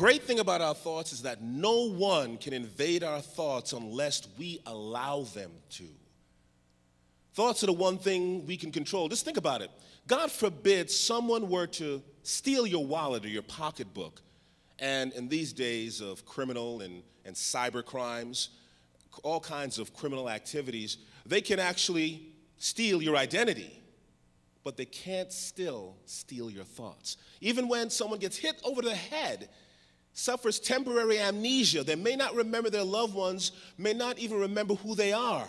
great thing about our thoughts is that no one can invade our thoughts unless we allow them to. Thoughts are the one thing we can control. Just think about it. God forbid someone were to steal your wallet or your pocketbook. And in these days of criminal and cyber crimes, all kinds of criminal activities, they can actually steal your identity, but they can't still steal your thoughts. Even when someone gets hit over the head, suffers temporary amnesia, they may not remember their loved ones, may not even remember who they are,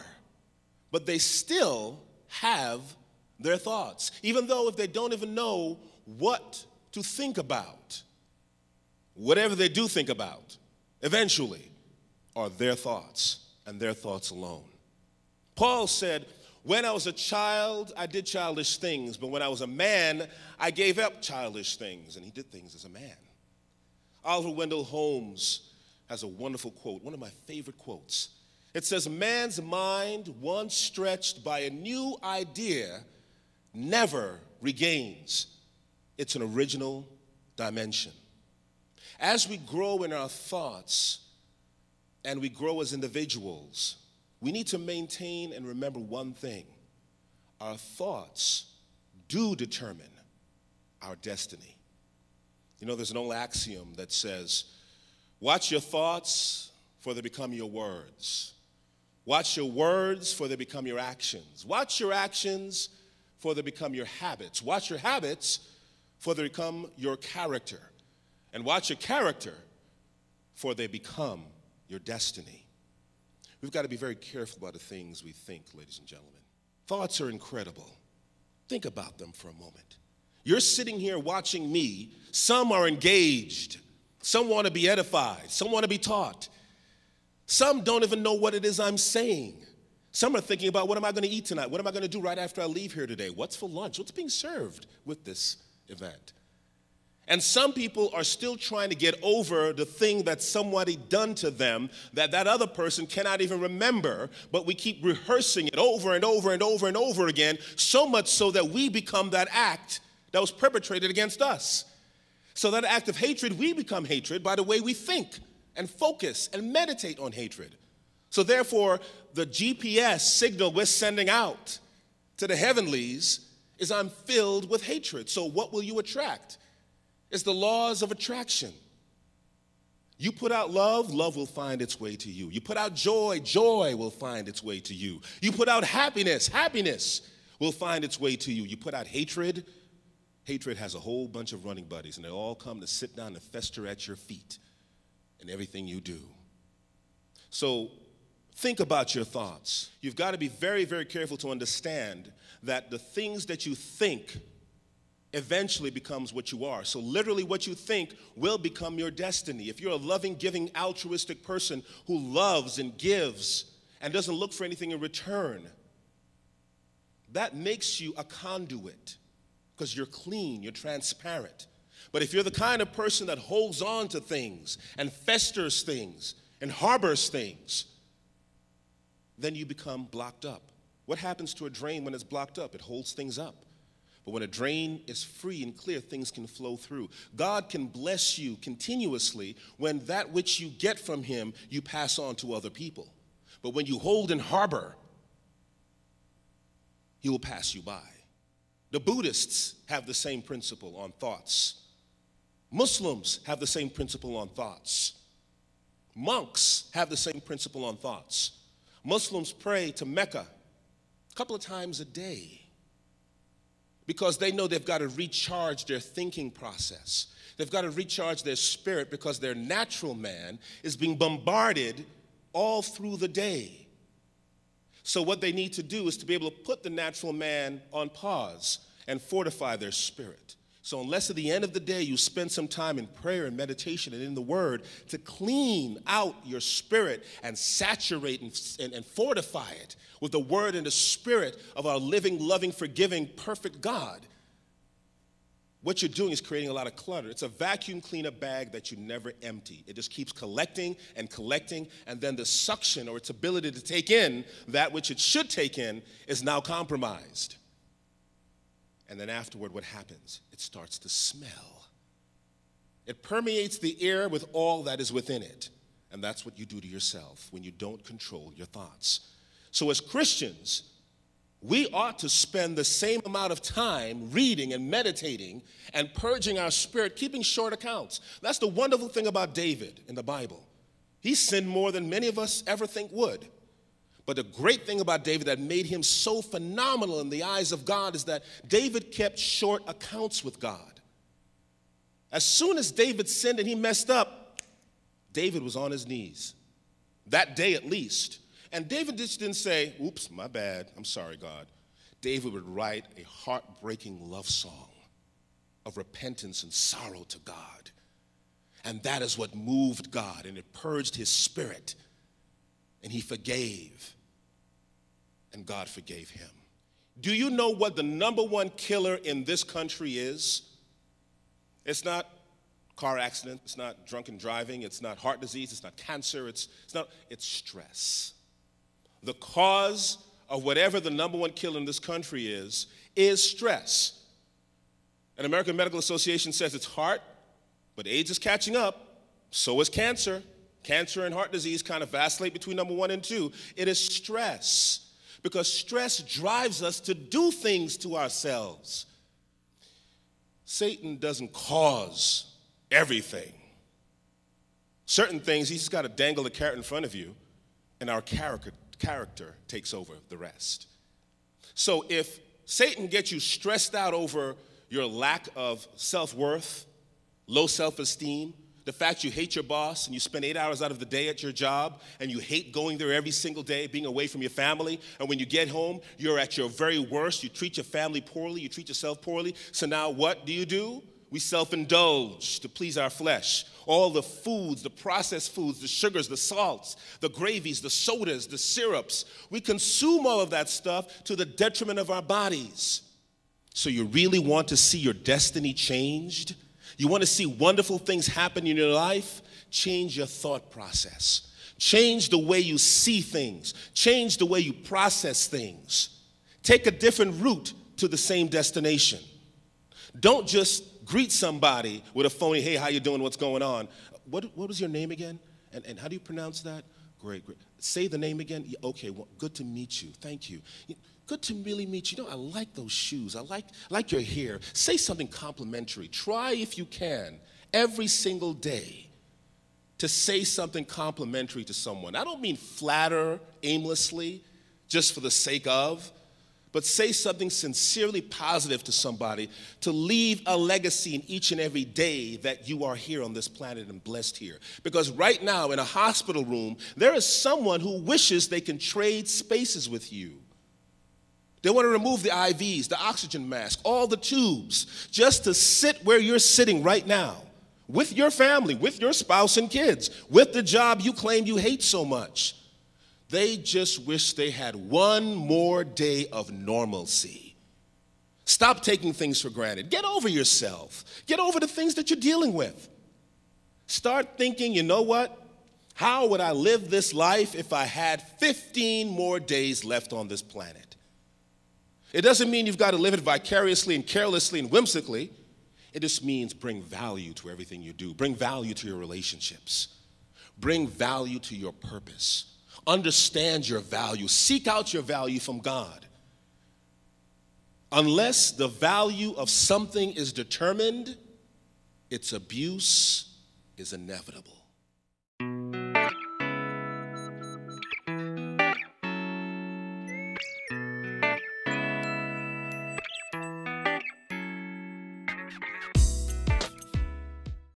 but they still have their thoughts, even though if they don't even know what to think about. Whatever they do think about, eventually, are their thoughts and their thoughts alone. Paul said, when I was a child, I did childish things, but when I was a man, I gave up childish things, and he did things as a man. Oliver Wendell Holmes has a wonderful quote, one of my favorite quotes. It says, man's mind, once stretched by a new idea, never regains its original dimension. As we grow in our thoughts and we grow as individuals, we need to maintain and remember one thing. Our thoughts do determine our destiny. You know, there's an old axiom that says, watch your thoughts, for they become your words. Watch your words, for they become your actions. Watch your actions, for they become your habits. Watch your habits, for they become your character. And watch your character, for they become your destiny. We've got to be very careful about the things we think, ladies and gentlemen. Thoughts are incredible. Think about them for a moment. You're sitting here watching me. Some are engaged. Some want to be edified. Some want to be taught. Some don't even know what it is I'm saying. Some are thinking about, what am I going to eat tonight? What am I going to do right after I leave here today? What's for lunch? What's being served with this event? And some people are still trying to get over the thing that somebody done to them that other person cannot even remember, but we keep rehearsing it over and over and over and over again, so much so that we become that act that was perpetrated against us. So that act of hatred, we become hatred by the way we think and focus and meditate on hatred. So therefore, the GPS signal we're sending out to the heavenlies is, I'm filled with hatred. So what will you attract? It's the laws of attraction. You put out love, love will find its way to you. You put out joy, joy will find its way to you. You put out happiness, happiness will find its way to you. You put out hatred, hatred has a whole bunch of running buddies, and they all come to sit down and fester at your feet in everything you do. So think about your thoughts. You've got to be very, very careful to understand that the things that you think eventually becomes what you are. So literally what you think will become your destiny. If you're a loving, giving, altruistic person who loves and gives and doesn't look for anything in return, that makes you a conduit because you're clean, you're transparent. But if you're the kind of person that holds on to things and festers things and harbors things, then you become blocked up. What happens to a drain when it's blocked up? It holds things up. But when a drain is free and clear, things can flow through. God can bless you continuously when that which you get from him, you pass on to other people. But when you hold and harbor, he will pass you by. The Buddhists have the same principle on thoughts. Muslims have the same principle on thoughts. Monks have the same principle on thoughts. Muslims pray to Mecca a couple of times a day, because they know they've got to recharge their thinking process. They've got to recharge their spirit because their natural man is being bombarded all through the day. So what they need to do is to be able to put the natural man on pause and fortify their spirit. So unless at the end of the day you spend some time in prayer and meditation and in the Word to clean out your spirit and saturate and fortify it with the Word and the Spirit of our living, loving, forgiving, perfect God, what you're doing is creating a lot of clutter. It's a vacuum cleaner bag that you never empty. It just keeps collecting and collecting, and then the suction or its ability to take in that which it should take in is now compromised. And then afterward, what happens? It starts to smell. It permeates the air with all that is within it. And that's what you do to yourself when you don't control your thoughts. So as Christians, we ought to spend the same amount of time reading and meditating and purging our spirit, keeping short accounts. That's the wonderful thing about David in the Bible. He sinned more than many of us ever think would. But the great thing about David that made him so phenomenal in the eyes of God is that David kept short accounts with God. As soon as David sinned and he messed up, David was on his knees, that day at least. And David just didn't say, oops, my bad, I'm sorry, God. David would write a heartbreaking love song of repentance and sorrow to God. And that is what moved God, and it purged his spirit. And he forgave, and God forgave him. Do you know what the #1 killer in this country is? It's not car accident, it's not drunken driving, it's not heart disease, it's not cancer, it's stress. The cause of whatever the #1 killer in this country is stress. And American Medical Association says it's heart, but AIDS is catching up, so is cancer. Cancer and heart disease kind of vacillate between #1 and 2. It is stress, because stress drives us to do things to ourselves. Satan doesn't cause everything. Certain things, he's just got to dangle a carrot in front of you, and our character takes over the rest. So if Satan gets you stressed out over your lack of self-worth, low self-esteem, the fact you hate your boss and you spend 8 hours out of the day at your job and you hate going there every single day, being away from your family, and when you get home, you're at your very worst. You treat your family poorly, you treat yourself poorly. So now what do? We self-indulge to please our flesh. All the foods, the processed foods, the sugars, the salts, the gravies, the sodas, the syrups, we consume all of that stuff to the detriment of our bodies. So you really want to see your destiny changed? You want to see wonderful things happen in your life? Change your thought process. Change the way you see things. Change the way you process things. Take a different route to the same destination. Don't just greet somebody with a phony, hey, how you doing, what's going on? What was your name again? And how do you pronounce that? Great. Say the name again. Yeah, okay, well, good to meet you. Thank you. Good to really meet you. You know, I like those shoes. I like your hair. Say something complimentary. Try, if you can, every single day to say something complimentary to someone. I don't mean flatter aimlessly, just for the sake of, but say something sincerely positive to somebody to leave a legacy in each and every day that you are here on this planet and blessed here. Because right now in a hospital room, there is someone who wishes they can trade spaces with you. They want to remove the IVs, the oxygen mask, all the tubes, just to sit where you're sitting right now, with your family, with your spouse and kids, with the job you claim you hate so much. They just wish they had one more day of normalcy. Stop taking things for granted. Get over yourself. Get over the things that you're dealing with. Start thinking, you know what? How would I live this life if I had 15 more days left on this planet? It doesn't mean you've got to live it vicariously and carelessly and whimsically. It just means bring value to everything you do. Bring value to your relationships. Bring value to your purpose. Understand your value. Seek out your value from God. Unless the value of something is determined, its abuse is inevitable.